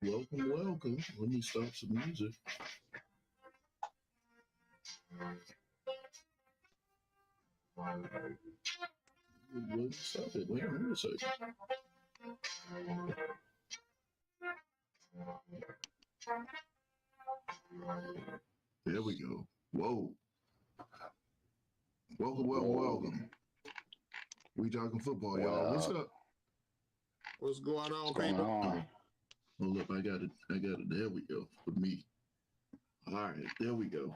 Welcome, welcome. Let me stop some music. Stop it. Wait a minute a second. There we go. Whoa. Welcome. We talking football, y'all. What's up? What's going on, What's going people? on? Hold up, I got it. There we go. For me. All right, there we go.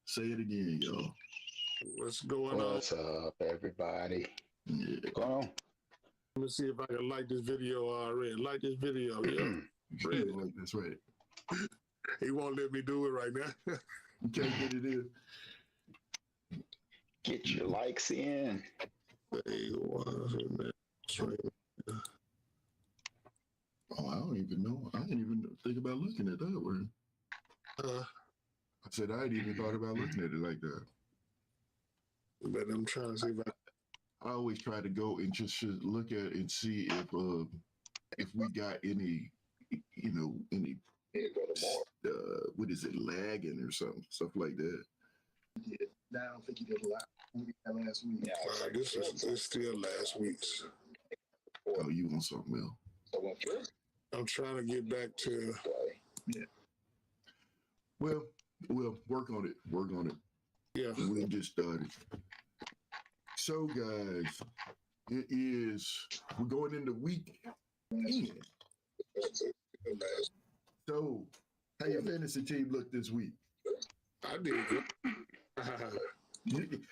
Say it again, y'all. What's going What's up, everybody? Yeah. What's going on? Let me see if I can like this video already. Like this video, yeah. Like that's right. He won't let me do it right now. You can't get it in. Get your likes in. Hey, Oh, I don't even know. I didn't even think about looking at that one. I said I hadn't even thought about looking at it like that. But I'm trying to see if I always try to go and just look at it and see if we got any, any what is it, lagging or something, stuff like that. Yeah, I don't think he did a lot. Last week. Yeah, this is still last week's. Oh, you want something else? I'm trying to get back to. Yeah. Well, work on it. Work on it. Yeah. We just started. So, guys, we're going into week 10. So, how your fantasy team look this week? I did good.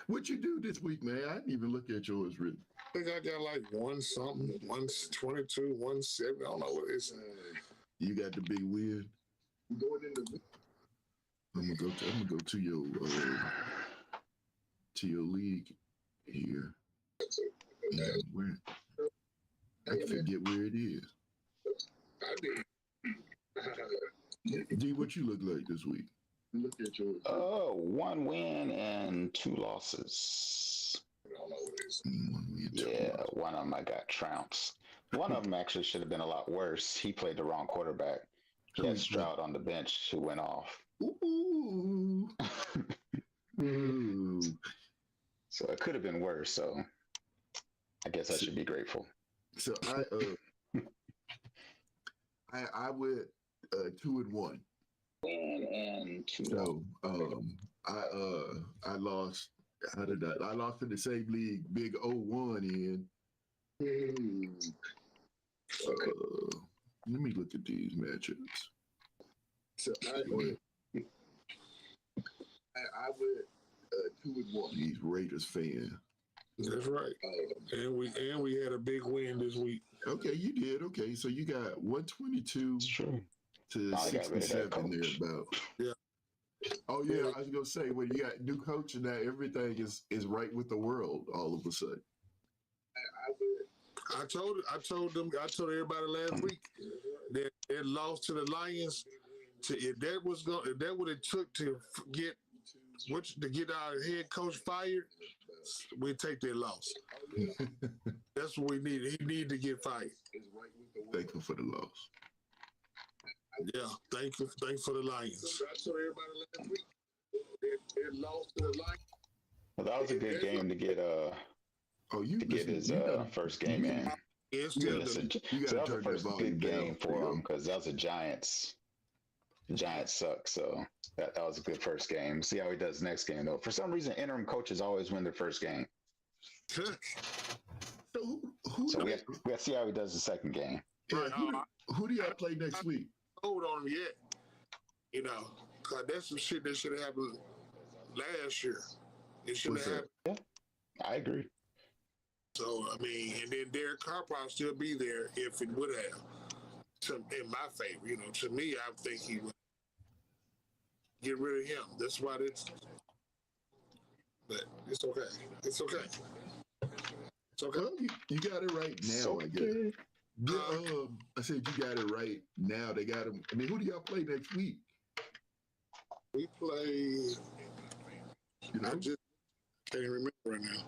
What you do this week, man? I didn't even look at yours, really. I think I got like 122, 170. I don't know what it is. You got the big win. Going into. I'm gonna go to your league here. Where I forget where it is. I did. D, what you look like this week? Look at yours. 1 win and 2 losses. I don't know what it is. Yeah, one of them I got trounced. One of them actually should have been a lot worse. He played the wrong quarterback. He had Stroud on the bench who went off. Ooh. Ooh. So it could have been worse. So I guess I should be grateful. So I went 2-1. Win and 2. So I lost. How did I lost in the same league? Big 0-1 in. Let me look at these matchups. So I went 2-1. These Raiders fan. That's right. And we had a big win this week. Okay, you did. Okay, so you got 122 to 67 there about. Yeah. Oh yeah, I was gonna say when you got new coach and that everything is right with the world all of a sudden. I told everybody last week that it lost to the Lions. If that what it took to get our head coach fired, we take that loss. That's what we needed. He needed to get fired. Thankful for the loss. Yeah, thank you for the Lions. I told everybody last week it lost to the Lions. Well, that was a good game to get his first game in. So that was the first big game for him because that was the Giants. The Giants suck, so that was a good first game. See how he does next game, though. For some reason, interim coaches always win their first game. So we have to see how he does the second game. Yeah, who do y'all play next week? Hold on him yet. Because that's some shit that should have happened last year. It should have happened. Yeah, I agree. So, I mean, and then Derek Carr probably still be there if it would have. In my favor, to me, I think he would get rid of him. That's why but it's okay. It's okay. It's okay. Well, you got it right now, I guess. I said you got it right now. They got him. I mean, who do y'all play next week? We play. I just can't remember right now,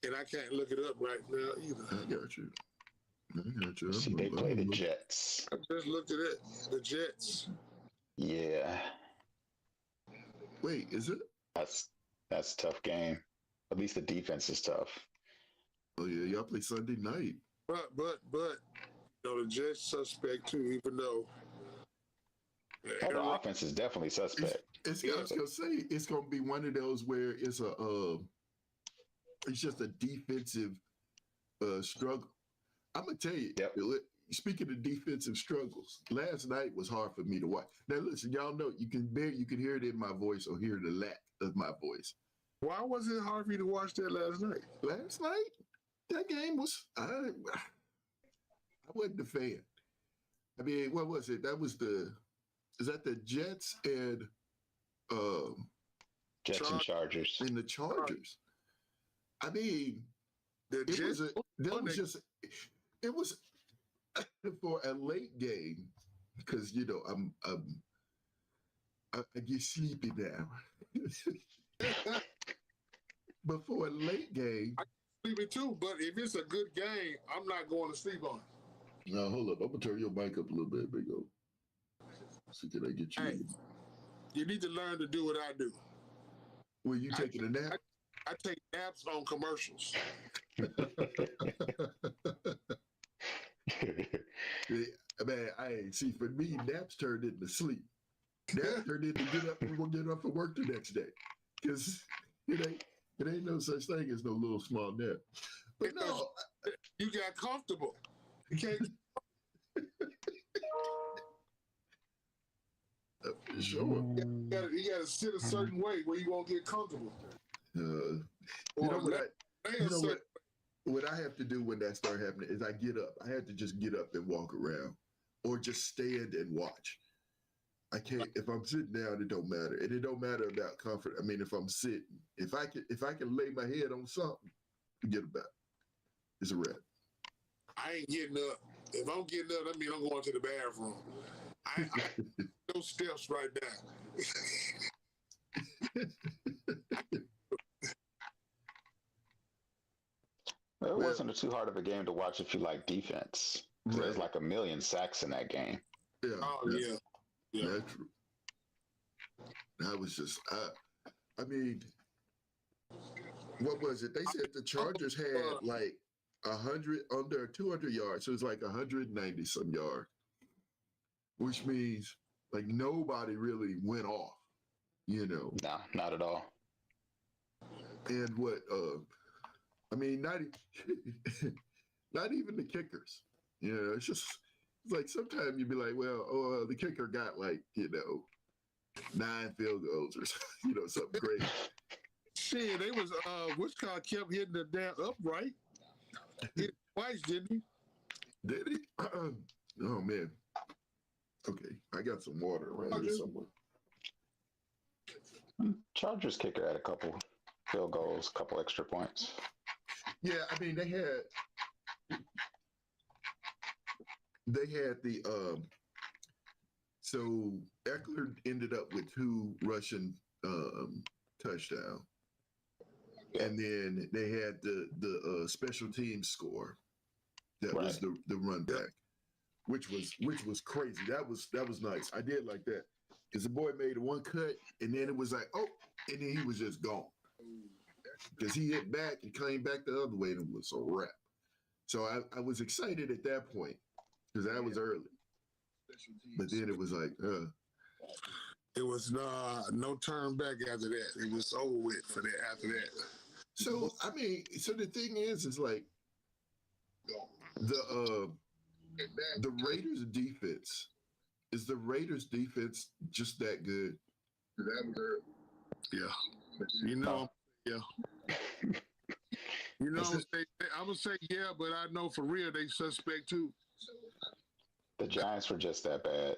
and I can't look it up right now either. I got you. See, they play the Jets. I just looked at it. The Jets. Yeah. Wait, is it? That's a tough game. At least the defense is tough. Oh yeah, y'all play Sunday night. But the Jets suspect too, even though. The offense is definitely suspect. I was gonna say it's gonna be one of those where it's just a defensive struggle. I'm gonna tell you. Yep. Speaking of defensive struggles, last night was hard for me to watch. Now listen, y'all know you can hear it in my voice or hear the lack of my voice. Why was it hard for you to watch that last night? Last night, that game was I wasn't a fan. I mean, what was it? Is that the Jets and Jets and Chargers. And the Chargers. I mean, it was for a late game because I get sleepy now. But for a late game, I get sleepy too. But if it's a good game, I'm not going to sleep on it. Now hold up, I'm gonna turn your mic up a little bit, Big O. So can I get you? Hey, you need to learn to do what I do. Well, you taking a nap? I take naps on commercials. Man, see, for me, naps turned into sleep. Naps turned into get up for work the next day. Because it ain't no such thing as no little small nap. But no, you got comfortable. You can't. For sure. You got to sit a certain way where you won't get comfortable. What I have to do when that start happening is I get up. I have to just get up and walk around or just stand and watch. I can't, if I'm sitting down, it don't matter. And it don't matter about comfort. I mean, if I'm sitting, if I can lay my head on something, forget about it. It's a wrap. I ain't getting up. If I'm getting up, that means I'm going to the bathroom. I those steps right now. It wasn't too hard of a game to watch if you like defense. Right. There's like 1 million sacks in that game. Yeah. Oh, yeah. That's true. That was just, I mean, what was it? They said the Chargers had like 100, under 200 yards. So it was like 190 some yards, which means like nobody really went off, No, not at all. And what, I mean, not even the kickers. It's just like sometimes you'd be like, well, the kicker got like 9 field goals or something crazy. Shit, they was Wisconsin kept hitting the damn upright. Hit twice, didn't he? Did he? Oh man. Okay, I got some water around here somewhere. Chargers kicker had a couple field goals, a couple extra points. Yeah, I mean they had the so Eckler ended up with 2 rushing touchdowns. And then they had the special team score that was the run back, which was crazy. That was nice. I did like that because the boy made one cut and then it was like, oh, and then he was just gone because he hit back and came back the other way and it was a wrap. So I was excited at that point because that was early, but then it was like, it was no turn back after that. It was over with for that after that. So I mean, so the thing is like the Raiders defense, is the Raiders defense just that good? Yeah. Yeah. I'm gonna say yeah, but I know for real they suspect too. The Giants were just that bad.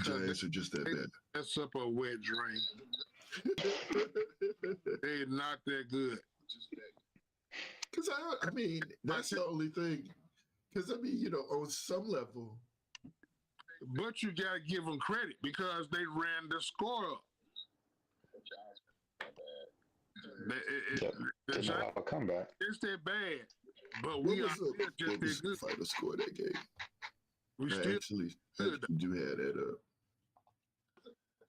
Giants are just that bad. That's up a wet drain. They're not that good. Because I mean, that's the only thing. Because I mean, on some level. But you gotta give them credit because they ran the score up. Didn't allow a comeback. It's that bad. But we are still just as good. Final score of that game. We I actually do have that up.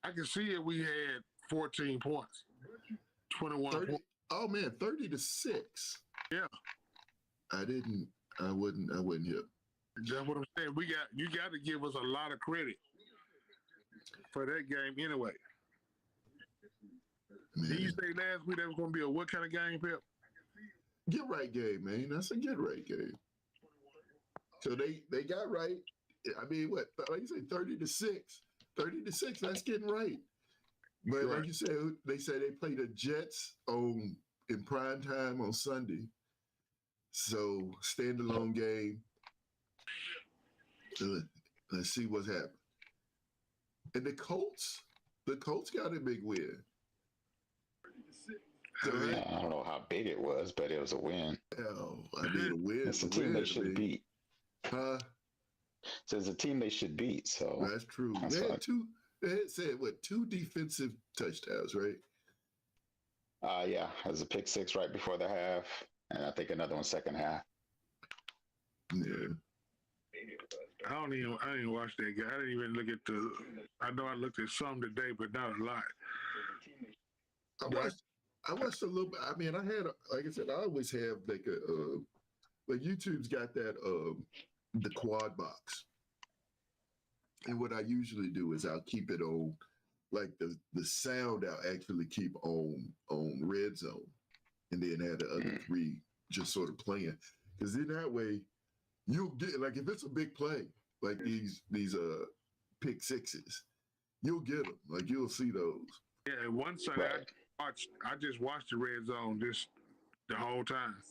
I can see it. We had 14 points, 21 points. Oh man, 30-6. Yeah. I wasn't here. That's what I'm saying. You got to give us a lot of credit for that game anyway. Did you say last week that was going to be a what kind of game, Pep? Get right game, man. That's a get right game. So they got right. I mean, what? Like you say, 30-6. 30-6. That's getting right. But like you said, they said they played the Jets in prime time on Sunday. So standalone game. Let's see what's happening. And the Colts got a big win. So I don't know how big it was, but it was a win. Oh, I mean, a win. It's a team they should beat. So it's a team they should beat. So that's true. They had said two defensive touchdowns, right? Yeah, there's a pick six right before the half, and I think another one second half. Yeah. I didn't watch that game. I didn't even look at I know I looked at some today, but not a lot. I watched a little bit. I mean, I had, like I said, I always have like YouTube's got that, the quad box. And what I usually do is I'll keep it on, like the sound I'll actually keep on red zone, and then have the other three just sort of playing. Because then that way you'll get, like if it's a big play, like these pick sixes, you'll get them. Like you'll see those. Yeah, one Sunday I just watched the red zone just the whole time.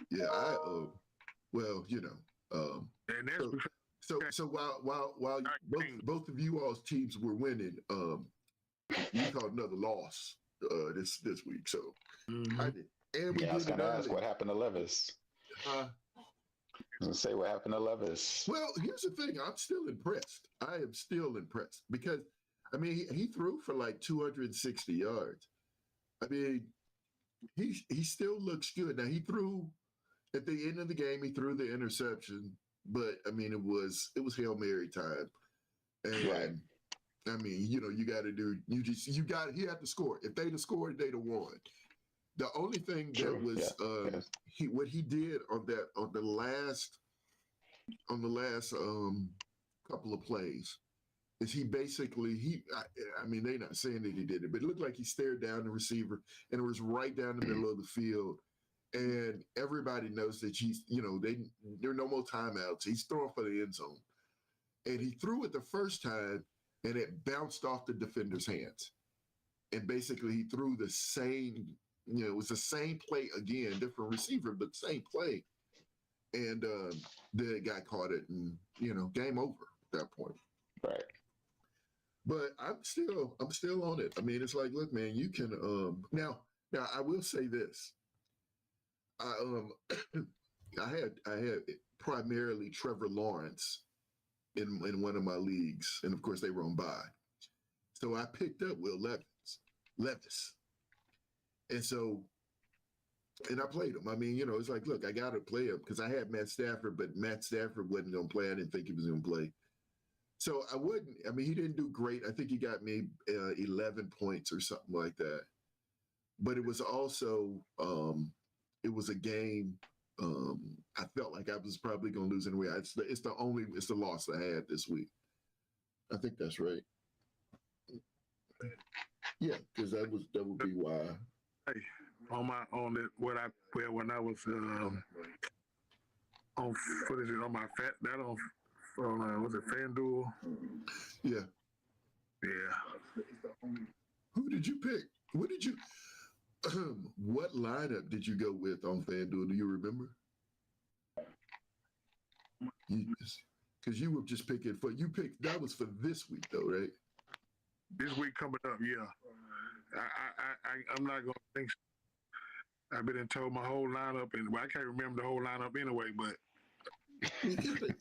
Yeah, well, you know, and that's so while both of you all's teams were winning, you caught another loss this week. So I did. And I was gonna ask what happened to Levis. I was gonna say what happened to Levis. Well, here's the thing. I'm still impressed. I am still impressed because, I mean, he threw for like 260 yards. I mean, he still looks good. Now, he threw at the end of the game, he threw the interception, but I mean, it was Hail Mary time. And I mean, you know, you got to do, he had to score. If they'd have scored, they'd have won. The only thing that was what he did on the last couple of plays is he basically I mean, they're not saying that he did it, but it looked like he stared down the receiver and it was right down the middle of the field. And everybody knows that there are no more timeouts. He's throwing for the end zone. And he threw it the first time and it bounced off the defender's hands. And basically he threw the same, it was the same play again, different receiver, but same play. And the guy caught it and, game over at that point. Right. But I'm still on it. I mean, it's like, look, man, you can, now I will say this. I had primarily Trevor Lawrence in one of my leagues, and of course they were on bye. So I picked up Will Levis. And I played him. I mean, it's like, look, I got to play him because I had Matt Stafford, but Matt Stafford wasn't going to play. I didn't think he was going to play. So he didn't do great. I think he got me 11 points or something like that. But it was also, it was a game I felt like I was probably going to lose anyway. It's the loss I had this week. I think that's right. Yeah, because that would be why. Hey, when I was on was it FanDuel? Yeah. Yeah. Who did you pick? What lineup did you go with on FanDuel? Do you remember? Because you were just picking that was for this week though, right? This week coming up, yeah. I'm not gonna think. I've been told my whole lineup, and I can't remember the whole lineup anyway. But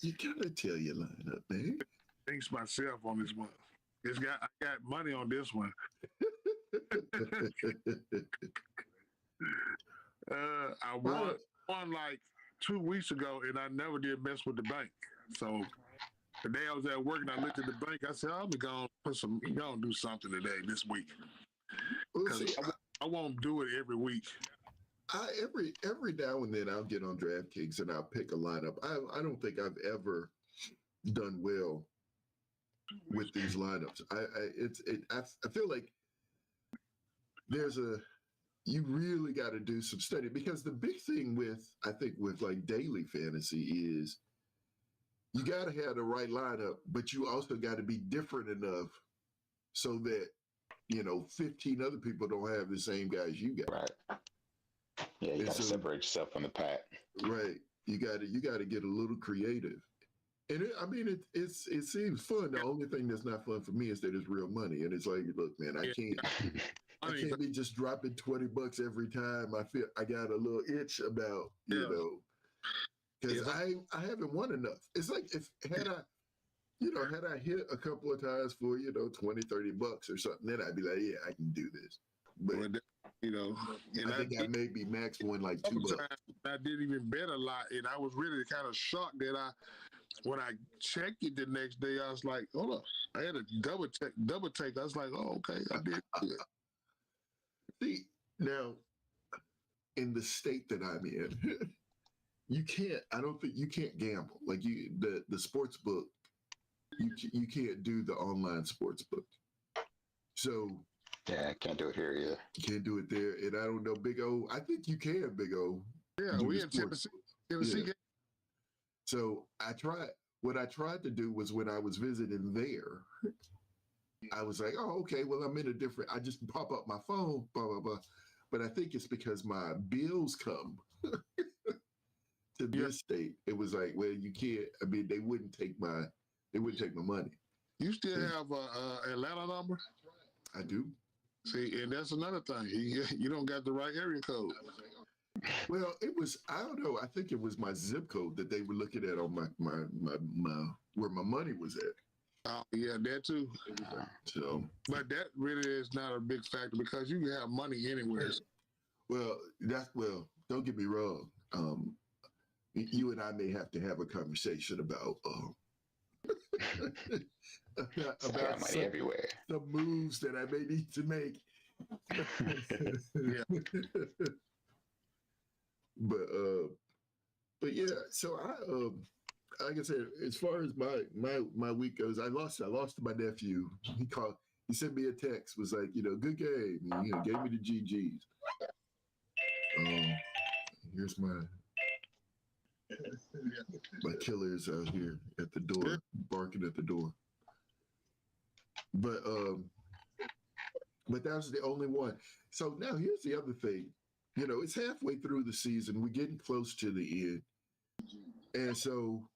you gotta tell your lineup, man. Thanks myself on this one. I got money on this one. I won won like 2 weeks ago, and I never did mess with the bank. So the day I was at work and I looked at the bank, I said, "I'll be going to do something today this week because I won't do it every week." Every now and then I'll get on DraftKings and I'll pick a lineup. I don't think I've ever done well with these lineups. I feel like you really got to do some study, because the big thing I think with like daily fantasy is you got to have the right lineup, but you also got to be different enough so that 15 other people don't have the same guys you got. Right. Yeah, you got to separate yourself from the pack. Right. You got to get a little creative. And it seems fun. The only thing that's not fun for me is that it's real money. And it's like, look, man, I can't be just dropping $20 every time. I feel I got a little itch about, because I haven't won enough. It's like had I hit a couple of times for, $20, $30 or something, then I'd be like, yeah, I can do this. But I think I maybe max won like $2. I didn't even bet a lot, and I was really kind of shocked that when I checked it the next day, I was like, hold up. I had a double take. I was like, oh, okay, I did good. See, now, in the state that I'm in, I don't think you can't gamble. Like the sports book, you can't do the online sports book. So. Yeah, I can't do it here either. Can't do it there. And I don't know, Big O. I think you can, Big O. Yeah, we in Tennessee. Yeah. So what I tried to do was, when I was visiting there, I was like, oh, okay, well, I'm in a different, I just pop up my phone, blah, blah, blah. But I think it's because my bills come to this state. It was like, well, you can't, they wouldn't take my money. You still have a Atlanta number? I do. See, and that's another thing. You don't got the right area code. Well, I don't know. I think it was my zip code that they were looking at on my where my money was at. Oh, yeah, that too. So, but that really is not a big factor, because you can have money anywhere. Well, don't get me wrong. You and I may have to have a conversation about money everywhere. The moves that I may need to make. But yeah, so like I said, as far as my week goes, I lost to my nephew. He sent me a text, was like, good game, and, gave me the GGs. Here's my killers out here at the door, barking at the door. But that was the only one. So now here's the other thing. It's halfway through the season. We're getting close to the end. And so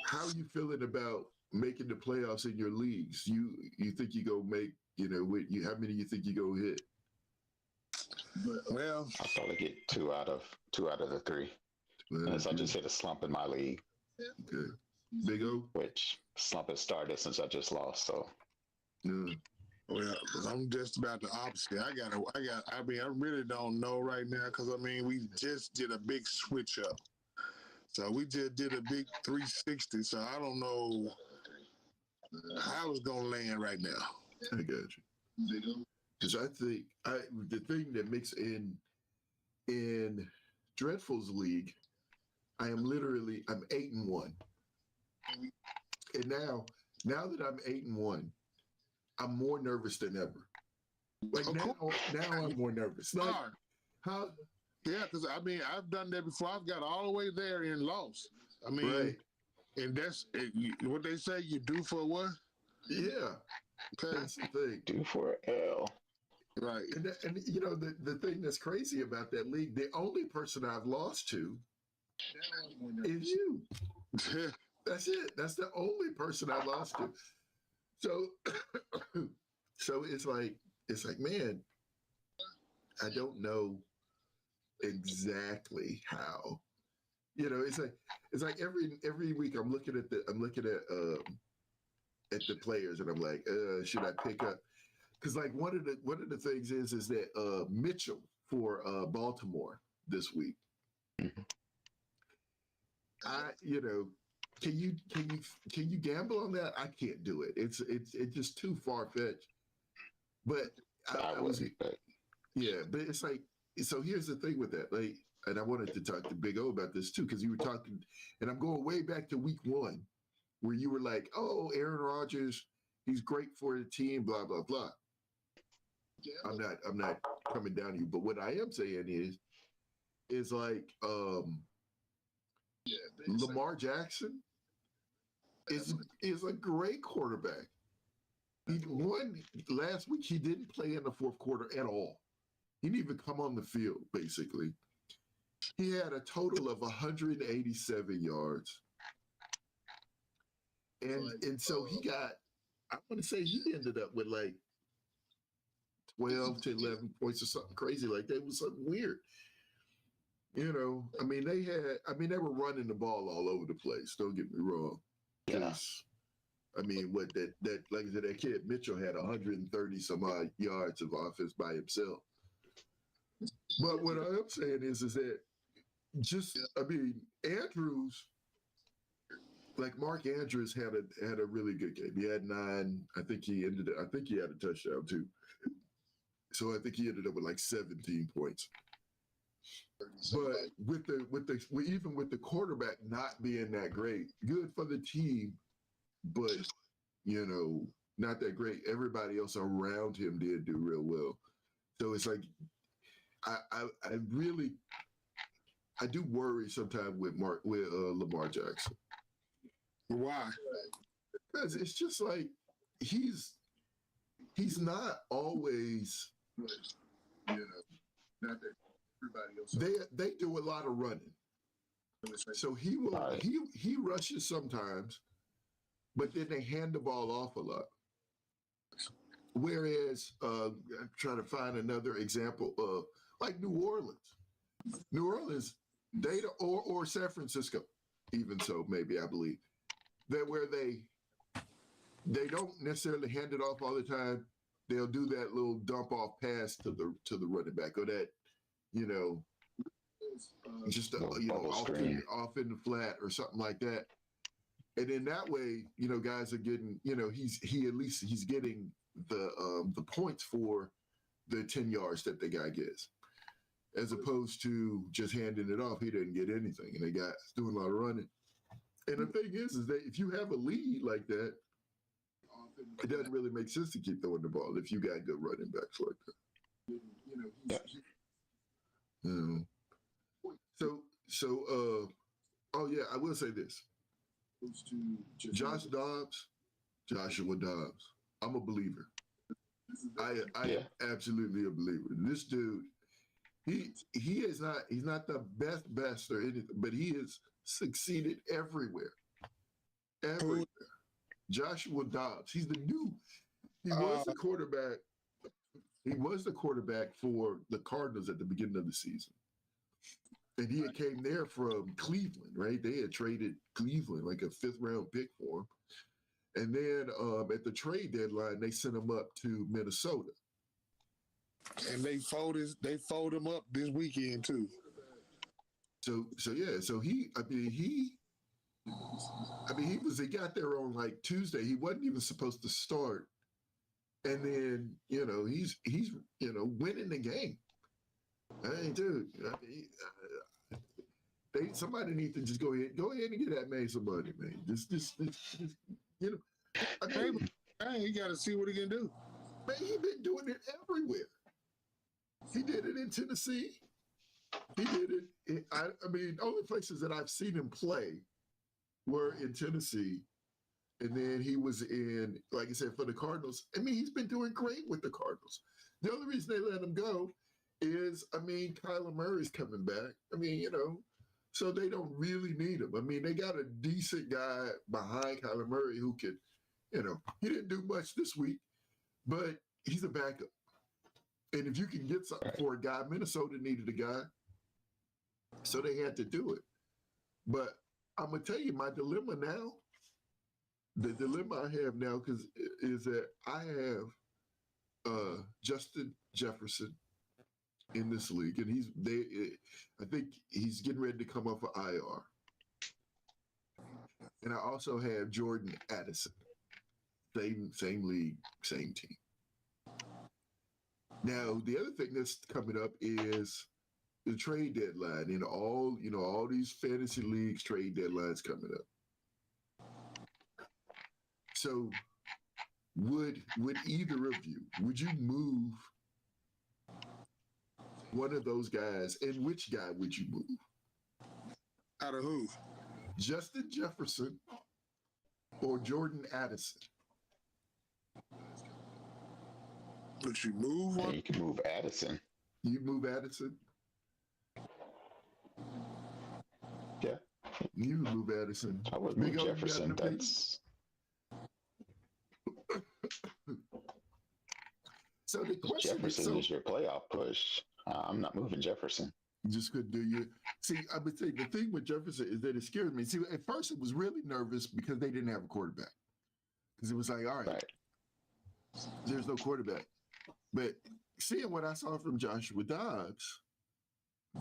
how are you feeling about making the playoffs in your leagues? You think you go make, how many you think you go hit? Well, I'll probably get two out of the three. Unless I just hit a slump in my league. Okay. Big O? Which slump has started since I just lost, so. Yeah. Well, I'm just about the opposite. I really don't know right now, because, we just did a big switch up. So we just did a big 360. So I don't know how it's going to land right now. I got you. Because I think the thing that makes in Dreadful's league, I'm 8-1. And now that I'm 8-1, I'm more nervous than ever. Like now I'm more nervous. Like, how? Yeah, because I've done that before. I've got all the way there and lost. Right. And that's what they say. You do for what? Yeah. Okay. That's the thing. Do for L. Right. And the thing that's crazy about that league, the only person I've lost to is you. That's it. That's the only person I lost to. So it's like, man, I don't know exactly how. It's like every week I'm looking at the players, and I'm like, should I pick up? Because like one of the things is that Mitchell for Baltimore this week, Can you gamble on that? I can't do it. It's just too far fetched. But I was, yeah. But it's like, so here's the thing with that. Like, and I wanted to talk to Big O about this too, because you were talking, and I'm going way back to week 1, where you were like, "Oh, Aaron Rodgers, he's great for the team." Blah blah blah. I'm not coming down to you, but what I am saying is like, Lamar Jackson is a great quarterback. He won last week. He didn't play in the fourth quarter at all. He didn't even come on the field, basically. He had a total of 187 yards. And so he got, I want to say he ended up with like 12 to 11 points or something crazy like that. It was something weird. They were running the ball all over the place. Don't get me wrong. Yeah. Like I said, that kid Mitchell had 130 some odd yards of offense by himself. But what I'm saying is that Andrews, like Mark Andrews had a really good game. He had 9. I think he had a touchdown too. So I think he ended up with like 17 points. But even with the quarterback not being that great, good for the team, but not that great. Everybody else around him did do real well. So it's like I do worry sometimes with Lamar Jackson. Why? Because it's just like he's not always, not that everybody else. They do a lot of running. So he rushes sometimes, but then they hand the ball off a lot. Whereas I'm trying to find another example of like New Orleans, or San Francisco, even so, maybe I believe that where they don't necessarily hand it off all the time. They'll do that little dump off pass to the running back, or that just off in the flat or something like that. And in that way, guys are getting, he's getting the points for the 10 yards that the guy gets, as opposed to just handing it off. He didn't get anything, and the guy's doing a lot of running. And the thing is that if you have a lead like that, it doesn't really make sense to keep throwing the ball if you got good running backs like that. I will say this. Joshua Dobbs. I'm a believer. I am absolutely a believer. This dude, he's not the best or anything, but he has succeeded everywhere. Everywhere. Joshua Dobbs. He was the quarterback. He was the quarterback for the Cardinals at the beginning of the season. And he had came there from Cleveland, right? They had traded Cleveland, like a 5th round pick for him. And then at the trade deadline, they sent him up to Minnesota. And they fold him up this weekend too. So he got there on like Tuesday. He wasn't even supposed to start. And then, he's winning the game. Hey, dude, somebody needs to just go ahead and get that man some money, man. Just he got to see what he can do. Man, he's been doing it everywhere. He did it in Tennessee. He did it. Only places that I've seen him play were in Tennessee. And then he was in, like I said, for the Cardinals. He's been doing great with the Cardinals. The only reason they let him go is, Kyler Murray's coming back. So they don't really need him. They got a decent guy behind Kyler Murray who could, he didn't do much this week, but he's a backup. And if you can get something for a guy, Minnesota needed a guy, so they had to do it. But I'm going to tell you my dilemma now. The dilemma I have now is that I have Justin Jefferson in this league, and I think he's getting ready to come off of IR. And I also have Jordan Addison, same league, same team. Now the other thing that's coming up is the trade deadline, and all these fantasy leagues trade deadlines coming up. So would either of you, would you move one of those guys, and which guy would you move? Out of who? Justin Jefferson or Jordan Addison? Would you move one? Yeah, you can move Addison. You move Addison? Yeah. You move Addison. I would move Jefferson. That's... So the question Jefferson is your playoff push. I'm not moving Jefferson. You just couldn't do you. See, I would say the thing with Jefferson is that it scared me. See, at first it was really nervous because they didn't have a quarterback. Because it was like, all right, there's no quarterback. But seeing what I saw from Joshua Dobbs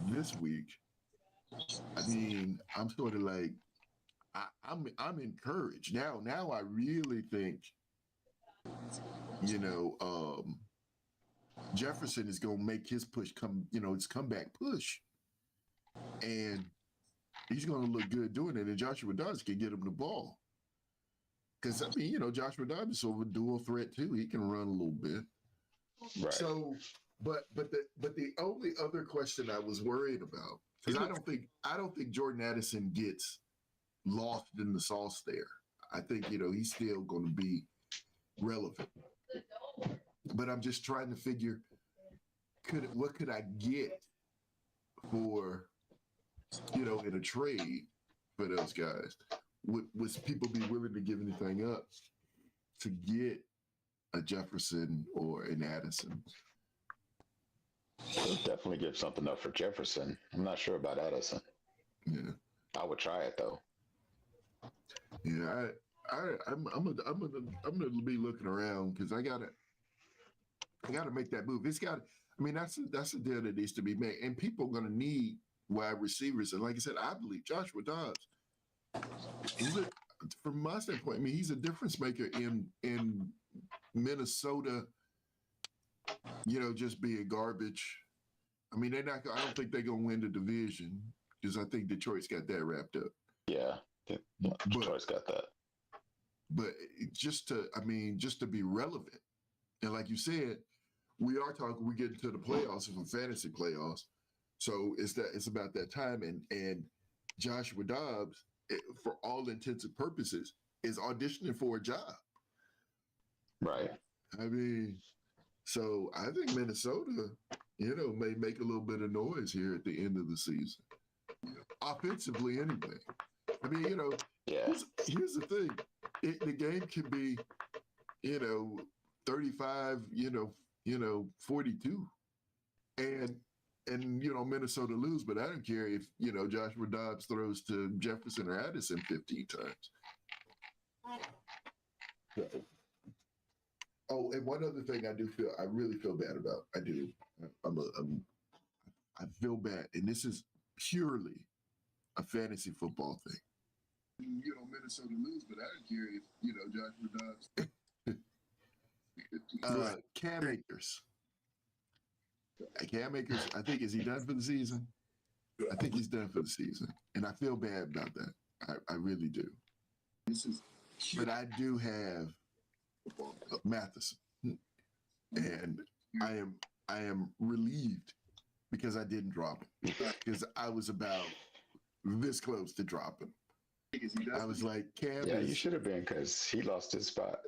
this week, I mean, I'm sort of like, I'm encouraged now. Now I really think, Jefferson is going to make his push his comeback push, and he's going to look good doing it. And Joshua Dobbs can get him the ball because Joshua Dobbs is sort of a dual threat too. He can run a little bit. Right. So, but the only other question I was worried about, because I don't think Jordan Addison gets lost in the sauce there. I think he's still going to be relevant. But I'm just trying to figure, what could I get for, in a trade for those guys? Would people be willing to give anything up to get a Jefferson or an Addison? They'll definitely give something up for Jefferson. I'm not sure about Addison. Yeah, I would try it though. Yeah, I'm gonna be looking around because I gotta make that move. It's got. I mean, that's a deal that needs to be made, and people are gonna need wide receivers. And like I said, I believe Joshua Dobbs. From my standpoint, I mean, he's a difference maker in Minnesota. Just being garbage. I mean, they're not. I don't think they're gonna win the division because I think Detroit's got that wrapped up. Yeah, Detroit's got that. But just to be relevant, and like you said, we get into the playoffs, from fantasy playoffs. So it's about that time, and Joshua Dobbs, for all intents and purposes, is auditioning for a job. Right. I mean, so I think Minnesota, may make a little bit of noise here at the end of the season, offensively anyway. I mean, yeah. Here's the thing: the game can be, 35, 42, and Minnesota lose, but I don't care if Joshua Dobbs throws to Jefferson or Addison 15 times. Oh, and one other thing I really feel bad about. I do. I feel bad, and this is purely a fantasy football thing. Minnesota lose, but I don't care if Joshua Dobbs. Cam Akers. Cam Akers, I think, is he done for the season? I think he's done for the season, and I feel bad about that. I really do. But I do have Matheson, and I am relieved because I didn't drop him, because I was about this close to dropping. I was like, Cam. Yeah, you should have been, because he lost his spot.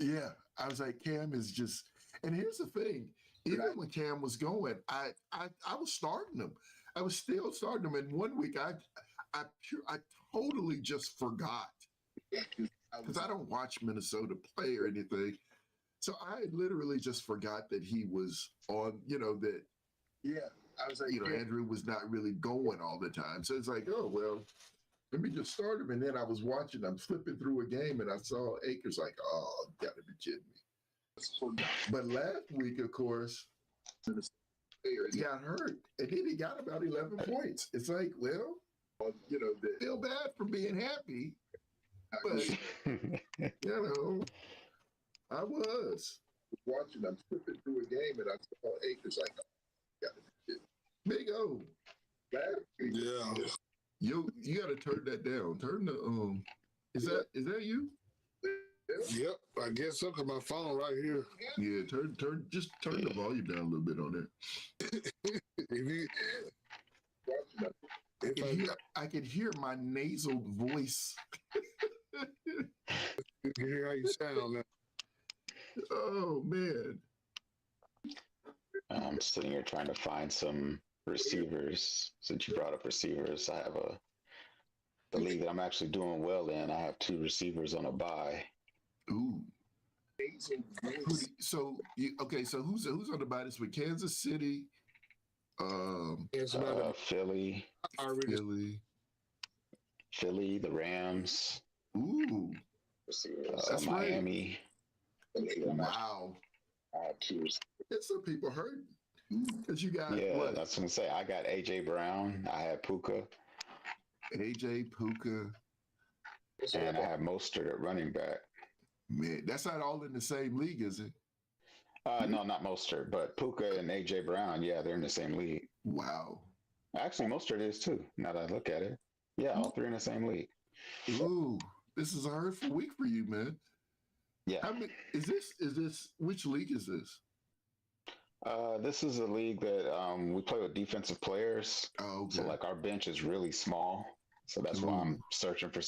Yeah, I was like, Cam is just. And here's the thing: even when Cam was going, I was starting him. I was still starting him. And 1 week, I totally just forgot, because I don't watch Minnesota play or anything. So I literally just forgot that he was on. That. Yeah, I was like, Andrew was not really going all the time. So it's like, oh well. Let me just start him. And then I was watching, I'm flipping through a game, and I saw Akers, like, oh, gotta be kidding me. But last week, of course, He got hurt, and then he got about 11 points. It's like, well, they feel bad for being happy, but I was watching. I'm flipping through a game, and I saw Akers. Like, Big O. Yeah. You got to turn that down. Turn the Is that you? Yep, I guess so. Cause my phone right here. Yeah, just turn the volume down a little bit on it. I can hear my nasal voice. You can hear how you sound now. Oh man. I'm sitting here trying to find some receivers. Since you brought up receivers, I have the league that I'm actually doing well in. I have 2 receivers on a bye. Ooh. So who's on the bye this week? Kansas City, Philly, the Rams. Ooh, that's Miami. Right. Wow. There's some people hurt because you got what? That's what I'm saying. I got AJ Brown. I had Puka. Puka. And I have Mostert at running back. Man, that's not all in the same league, is it? No, not Mostert, but Puka and AJ Brown. Yeah, they're in the same league. Wow. Actually, Mostert is too. Now that I look at it, yeah, all 3 in the same league. Ooh, this is a hurtful week for you, man. Yeah. Is this? Which league is this? This is a league that we play with defensive players. Oh, okay. So like our bench is really small. So that's why I'm searching for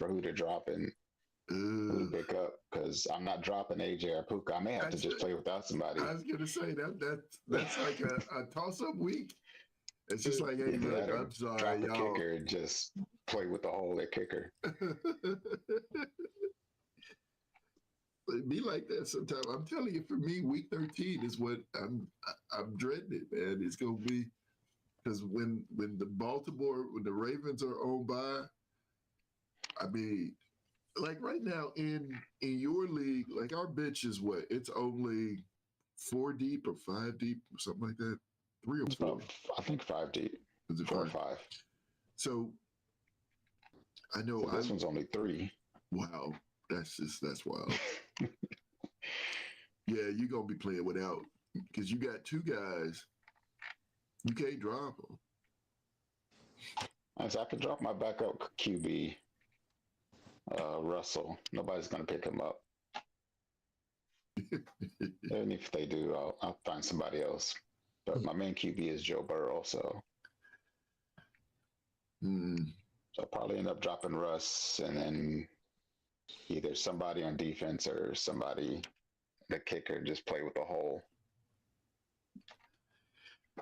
who to drop and who to pick up, because I'm not dropping AJ or Puka. I may have to just play without somebody. I was gonna say that's like a toss-up week. It's just like, hey, look, I'm sorry, drop y'all. a kicker and just play with the hole at kicker. It be like that sometimes. I'm telling you, for me, week 13 is what I'm dreading it, man. It's gonna be, because when the Ravens are on bye, I mean, like right now in your league, like our bench is what? It's only 4 deep or 5 deep or something like that. 3 or 4. I think 5 deep. Is it 4 or 5? 5. So I know this one's only 3. Wow, that's wild. Yeah, you're gonna be playing without, because you got 2 guys. You can't drop them. I can drop my backup QB, Russell. Nobody's gonna pick him up. And if they do, I'll find somebody else. But my main QB is Joe Burrow, so I'll probably end up dropping Russ, and then either somebody on defense or somebody, the kicker, just play with the hole.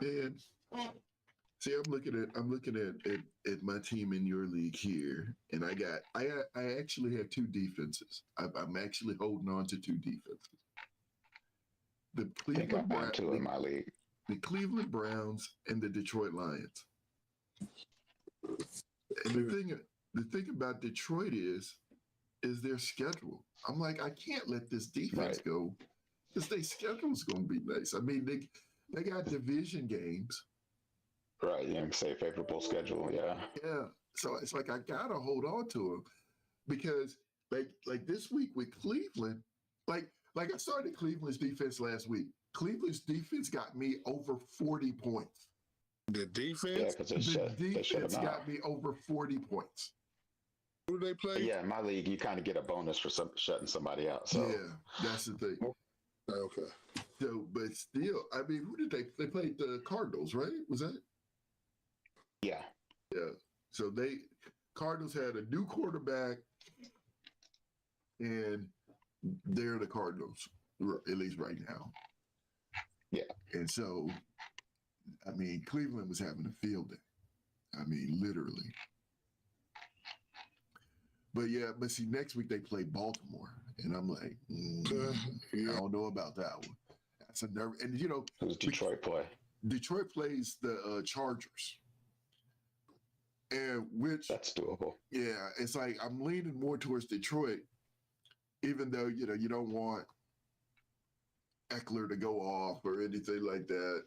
And see, I'm looking at my team in your league here, and I actually have 2 defenses. I'm actually holding on to 2 defenses. The Cleveland Browns, 2 in my league. The Cleveland Browns and the Detroit Lions. And the thing about Detroit is their schedule. I'm like, I can't let this defense go, because their schedule's going to be nice. I mean, they got division games. Right, you can say favorable schedule, yeah. Yeah, so it's like I got to hold on to them, because like this week with Cleveland, like I started Cleveland's defense last week. Cleveland's defense got me over 40 points. The defense? Yeah, because the defense got me over 40 points. Who do they play? Yeah, in my league, you kind of get a bonus for shutting somebody out. So yeah, that's the thing. Okay. So, but still, I mean, who did they played the Cardinals, right? Was that? Yeah. Yeah. So Cardinals had a new quarterback, and they're the Cardinals, at least right now. Yeah. And so, I mean, Cleveland was having a field day. I mean, literally. But see, next week they play Baltimore, and I'm like, I don't know about that one. That's a nerve. And who's Detroit play? Detroit plays the Chargers, and that's doable. Yeah, it's like I'm leaning more towards Detroit, even though you don't want Eckler to go off or anything like that.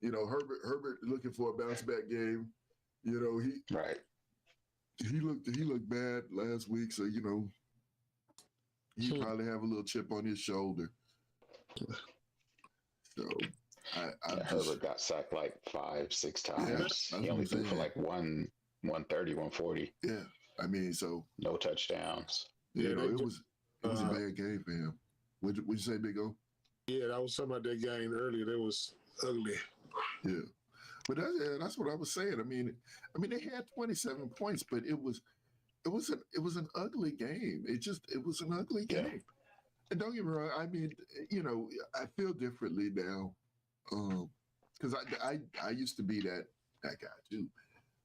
You know, Herbert looking for a bounce back game. You know, he looked bad last week, so you know he probably have a little chip on his shoulder. So Herbert got sacked like 5-6 times. He only threw for like 130, 140. Yeah, I mean, so no touchdowns. You know, it was a bad game for him. What'd you say, Big O? Yeah, I was talking about that game earlier. That was ugly. Yeah, but that's what I was saying. I mean, they had 27 points, but it was an ugly game. It was an ugly game. Yeah. And don't get me wrong. I mean, you know, I feel differently now, because I used to be that guy too.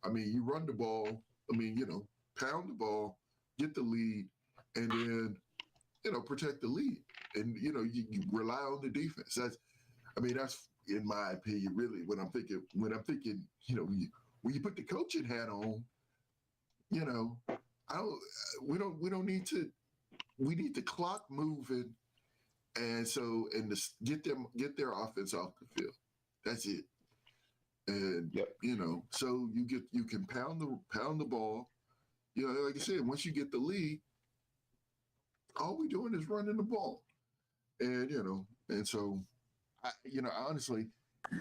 I mean, you run the ball. I mean, you know, pound the ball, get the lead, and then, you know, protect the lead. And, you know, you rely on the defense. That's in my opinion, really, when I'm thinking, you know, when you put the coaching hat on, you know, we need the clock moving, and get their offense off the field. That's it. And you know, so you can pound the ball. You know, like I said, once you get the lead, all we're doing is running the ball. And you know, and so honestly,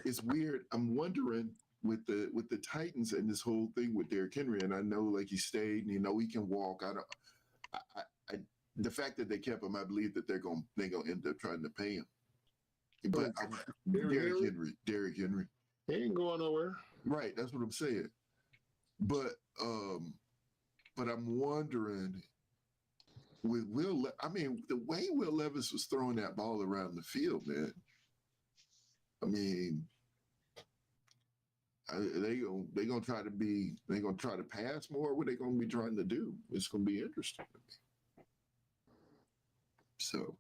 it's weird. I'm wondering with the Titans and this whole thing with Derrick Henry, and I know like he stayed and you know he can walk. The fact that they kept him, I believe that they're gonna end up trying to pay him. But Derrick Henry. He ain't going nowhere. Right, that's what I'm saying. But I'm wondering with the way Will Levis was throwing that ball around the field, man. I mean, they gonna try to pass more. What they gonna be trying to do? It's gonna be interesting to me. So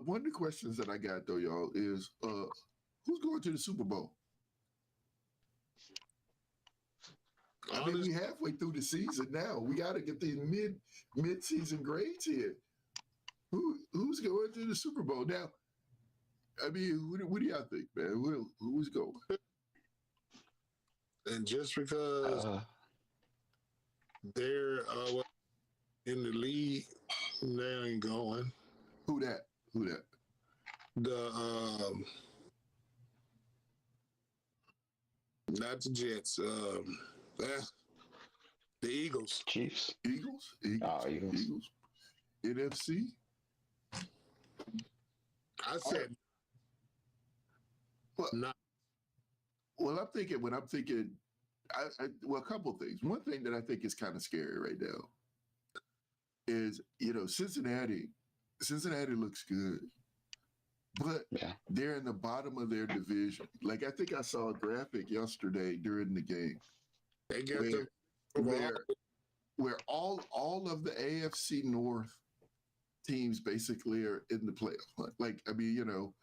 one of the questions that I got though, y'all, is who's going to the Super Bowl? I mean, we halfway through the season now. We got to get the mid-season grades here. Who's going to the Super Bowl now? I mean, what do y'all think, man? Who's going? And just because they're in the league, they ain't going. Who that? Not the Jets. The Eagles. Chiefs. Eagles. NFC. I said not. Well, I'm thinking. A couple things. One thing that I think is kind of scary right now is, you know, Cincinnati looks good, but they're in the bottom of their division. Like, I think I saw a graphic yesterday during the game where all of the AFC North teams basically are in the playoff. Like, I mean, you know,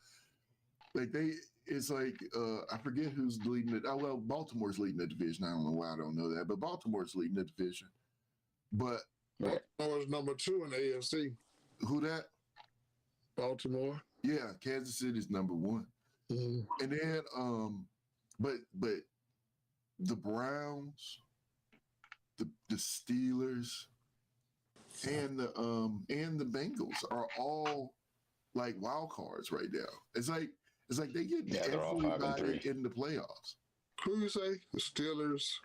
like it's like, I forget who's leading it. Oh, well, Baltimore's leading the division. I don't know why I don't know that, but Baltimore's leading the division. But Baltimore's number 2 in the AFC. Who that? Baltimore. Yeah, Kansas City's number 1. Mm-hmm. And then, but the Browns, the Steelers, and the Bengals are all like wild cards right now. It's like they get everybody in the playoffs. Who you say? The Steelers.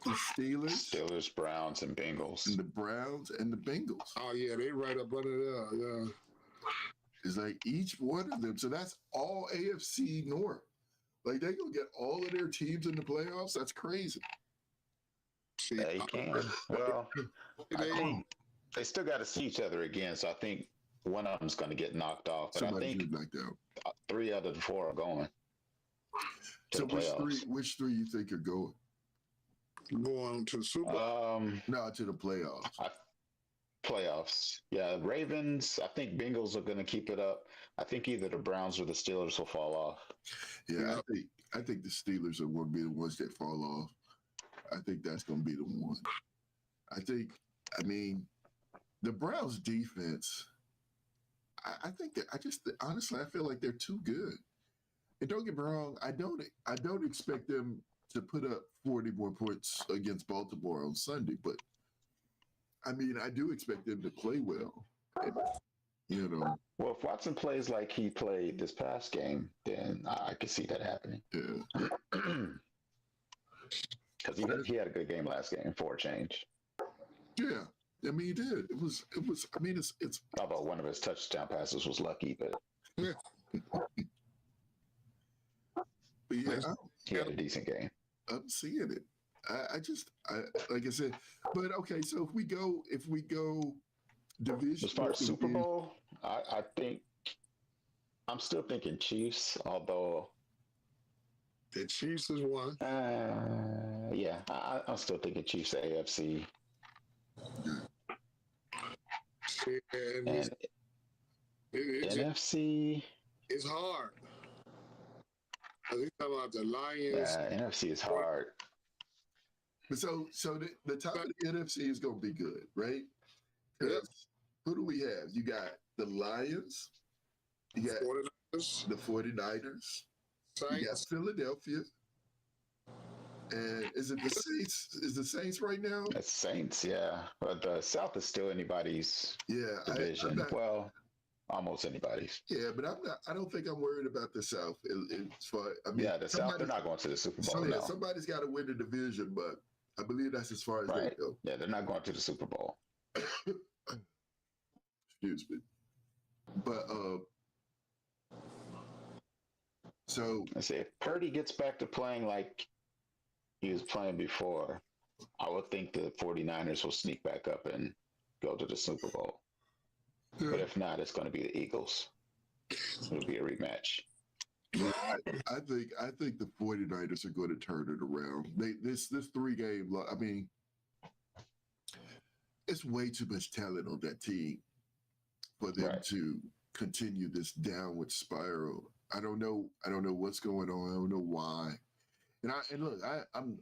The Steelers, Browns, and Bengals. And the Browns and the Bengals. Oh yeah, they right up under there. Yeah. It's like each one of them. So that's all AFC North. Like they gonna get all of their teams in the playoffs. That's crazy. They can. Well, I think they still got to see each other again. So I think one of them's going to get knocked off. But I think 3 out of the 4 are going. So which three you think are going? Going to the Super Bowl? No, to the playoffs. Playoffs. Yeah, Ravens. I think Bengals are going to keep it up. I think either the Browns or the Steelers will fall off. Yeah, I think the Steelers are going to be the ones that fall off. I think that's going to be the one. I mean, the Browns defense, honestly, I feel like they're too good. And don't get me wrong, I don't expect them to put up 40 more points against Baltimore on Sunday, but I mean, I do expect them to play well. And, you know. Well, if Watson plays like he played this past game, then I can see that happening. Yeah. Because he had a good game last game for a change. Yeah. I mean, he did. It was. I mean, it's. Although one of his touchdown passes was lucky, but Yeah. But yeah, he had a decent game. I'm seeing it. I like I said, but okay. So if we go division as far as Super Bowl, I think I'm still thinking Chiefs. Although the Chiefs is one. Yeah, I'm still thinking Chiefs AFC. And NFC. It's hard. We talking about the Lions. Yeah, NFC is hard. But so the top of the NFC is going to be good, right? Yep. Who do we have? You got the Lions. You got 49ers. The 49ers. Saints. You got Philadelphia. And is it the Saints? Is the Saints right now? The Saints, yeah. But the South is still anybody's division. Well, almost anybody's. Yeah, but I don't think I'm worried about the South. The South, they're not going to the Super Bowl. So no. Somebody's got to win the division, but I believe that's as far as they go. Yeah, they're not going to the Super Bowl. Excuse me. But so let's see, if Purdy gets back to playing like he was playing before, I would think the 49ers will sneak back up and go to the Super Bowl. Yeah. But if not, it's going to be the Eagles. It'll be a rematch. I think the 49ers are going to turn it around. This 3-game, I mean, it's way too much talent on that team for them to continue this downward spiral. I don't know what's going on. I don't know why. And look, I'm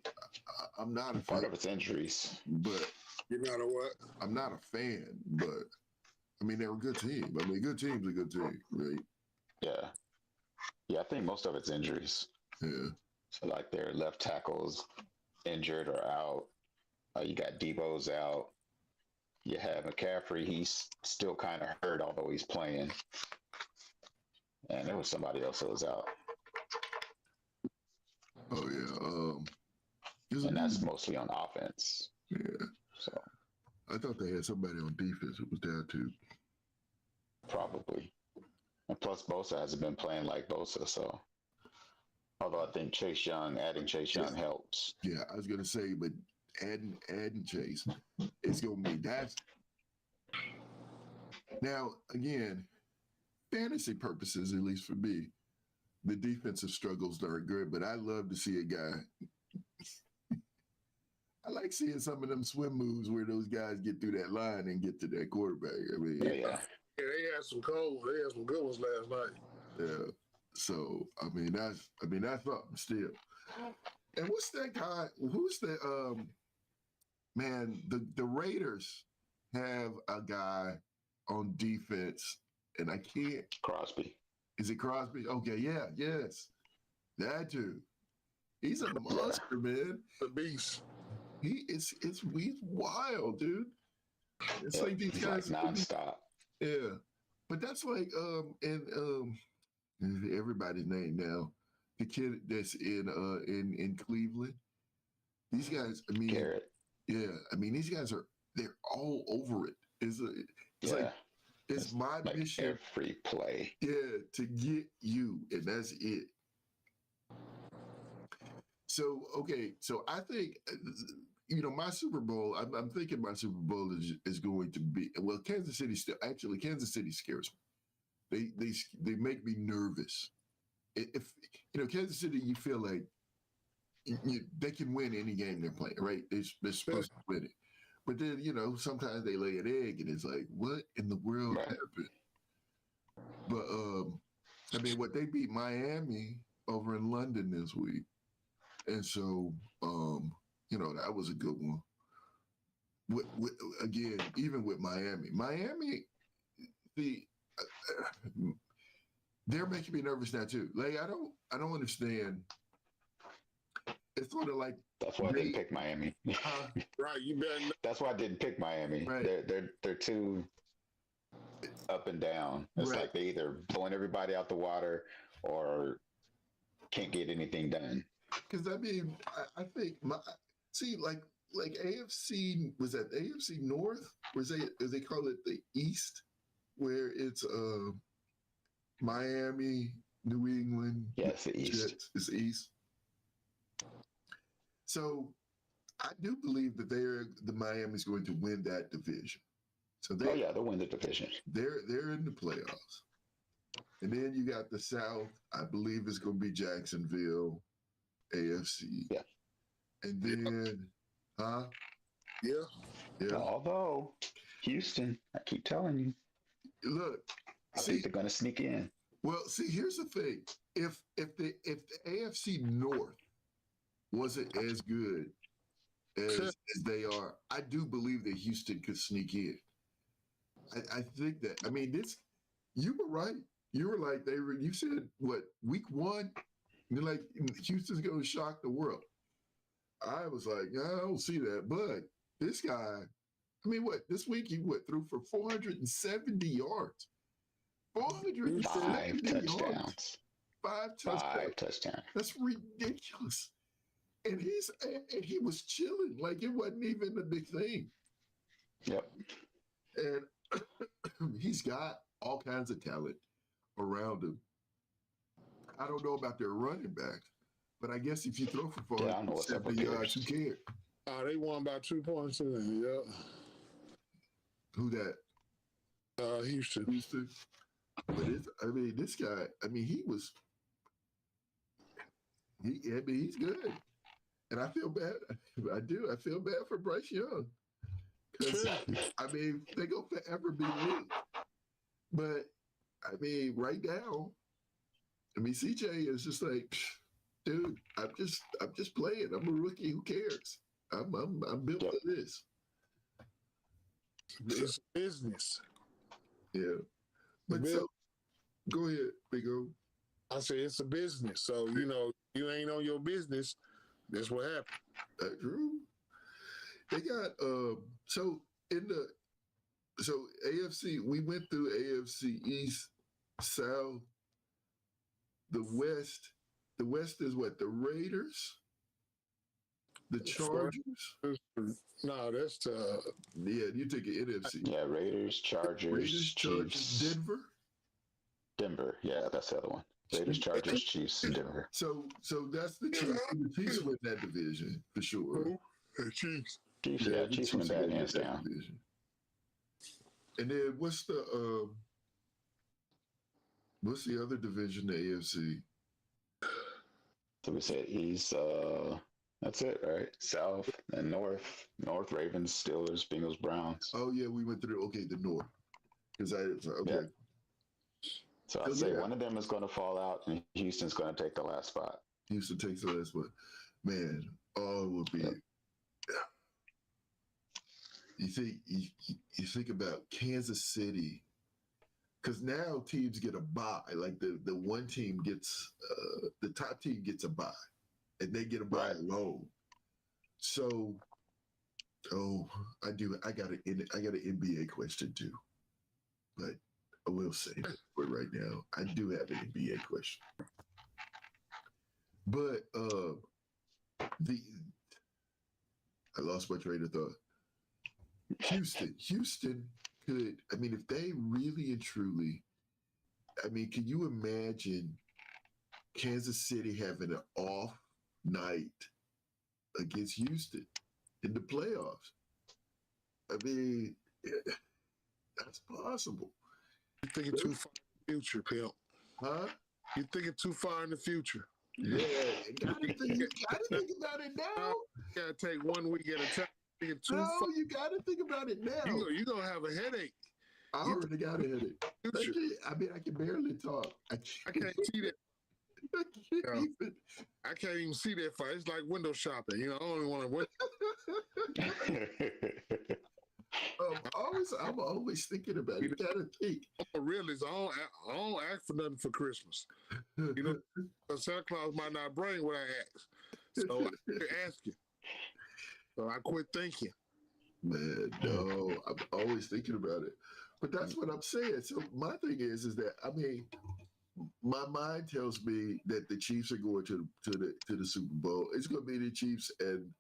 not a part fan, of its injuries, but you're not a what? I'm not a fan, but I mean they're a good team. I mean, good team's a good team, right? Yeah. Yeah, I think most of it's injuries. Yeah. So like their left tackles injured or out. You got Debo's out. You have McCaffrey. He's still kind of hurt, although he's playing. And there was somebody else that was out. Oh yeah. And that's mostly on offense. Yeah. So I thought they had somebody on defense that was down too. Probably. And plus Bosa hasn't been playing like Bosa, so although I think adding Chase Young helps. Yeah, I was gonna say, but adding Chase, it's gonna be that's now again, fantasy purposes, at least for me, the defensive struggles aren't good, but I love to see a guy. I like seeing some of them swim moves where those guys get through that line and get to that quarterback. I mean, yeah, they had some good ones last night. Yeah. So I mean that's something still. And what's that guy? Who's the man? The Raiders have a guy on defense, and I can't. Crosby. Is it Crosby? Okay, yeah, yes, that dude. He's a monster, man. The beast. He's wild, dude. It's like these guys like nonstop. Yeah, but that's like everybody's name now. The kid that's in Cleveland. These guys, I mean, Garrett. Yeah, I mean they're all over it. It's like it's my mission every play. Yeah, to get you, and that's it. So okay, so I think my Super Bowl. I'm thinking my Super Bowl is going to be Kansas City Kansas City scares me. They make me nervous. If Kansas City, you feel like they can win any game they're playing, right? They're supposed to win it. But then, sometimes they lay an egg and it's like, what in the world happened? But, I mean, they beat Miami over in London this week. And so, that was a good one. Again, even with Miami, they're making me nervous now too. Like I don't understand. It's sort of like that's why I didn't pick Miami. Right, you better. That's why I didn't pick Miami. Right. They're too up and down. It's like they either blowing everybody out the water or can't get anything done. Because I mean, I think like AFC, was that AFC North, or as they call it the East, where it's Miami, New England. Yes, the East. Jets, it's the East. So I do believe that the Miami's going to win that division. So they'll win the division. They're in the playoffs. And then you got the South. I believe it's going to be Jacksonville, AFC. Yeah. And then, Yeah. Although Houston, I keep telling you. Look, I think they're going to sneak in. Well, see, here's the thing: if the AFC North wasn't as good as they are, I do believe that Houston could sneak in. I think that. I mean, you were right. You were like you said what, week 1? You're like, Houston's going to shock the world. I was like, I don't see that. But this guy, I mean, this week he threw for 470 yards. 470 touchdowns. Five touchdowns. That's ridiculous. And he was chilling like it wasn't even a big thing. Yep. And he's got all kinds of talent around him. I don't know about their running backs, but I guess if you throw for 470 yards, who cares? They won by 2 points today. Yeah. Who that? Houston. But this guy. I mean, he's good, and I feel bad. I do. I feel bad for Bryce Young because I mean they're gonna forever be linked. But I mean, right now, I mean CJ is just like, dude, I'm just playing. I'm a rookie. Who cares? I'm built for this. It's business. Yeah. But so, go ahead, Big O. I say it's a business. So, you ain't on your business. That's what happened. That's true. They got, so AFC, we went through AFC East, South, the West is what? The Raiders? The Chargers? No, that's yeah, you take an NFC. Yeah, Raiders, Chargers, Chiefs. Denver. Yeah, that's the other one. Raiders, Chargers, Chiefs, and Denver. So that's the Chiefs. The Chiefs win that division for sure. Chiefs. Yeah, Chiefs win that hands down. Division. And then what's the other division? The AFC. So we said East. That's it, right? South and North. North, Ravens, Steelers, Bengals, Browns. Oh yeah, we went through. Okay, the North. Okay. Yeah. So I'd say one of them is going to fall out, and Houston's going to take the last spot. Houston takes the last spot. Man, it would be. You think about Kansas City, because now teams get a bye. Like the one team gets, the top team gets a bye, and they get a bye alone. So, I got an NBA question too, but I will say it for right now. I do have an NBA question, but I lost my train of thought. Houston could. I mean, if they really and truly, I mean, can you imagine Kansas City having an off night against Houston in the playoffs? I mean, that's possible. You're thinking too far in the future, Pimp. Huh? You're thinking too far in the future. Yeah, you gotta think about it now. You gotta take 1 week at a time. You gotta think about it now. You're gonna have a headache. I already got a headache. I can barely talk. I can't see that. I can't even see that far. It's like window shopping. I only want to win. I'm always thinking about it. You gotta think. I'm a realist. I don't ask for nothing for Christmas. Santa Claus might not bring what I ask. So I quit asking. So I quit thinking. Man, no, I'm always thinking about it. But that's what I'm saying. So my thing is that I mean, my mind tells me that the Chiefs are going to the Super Bowl. It's going to be the Chiefs and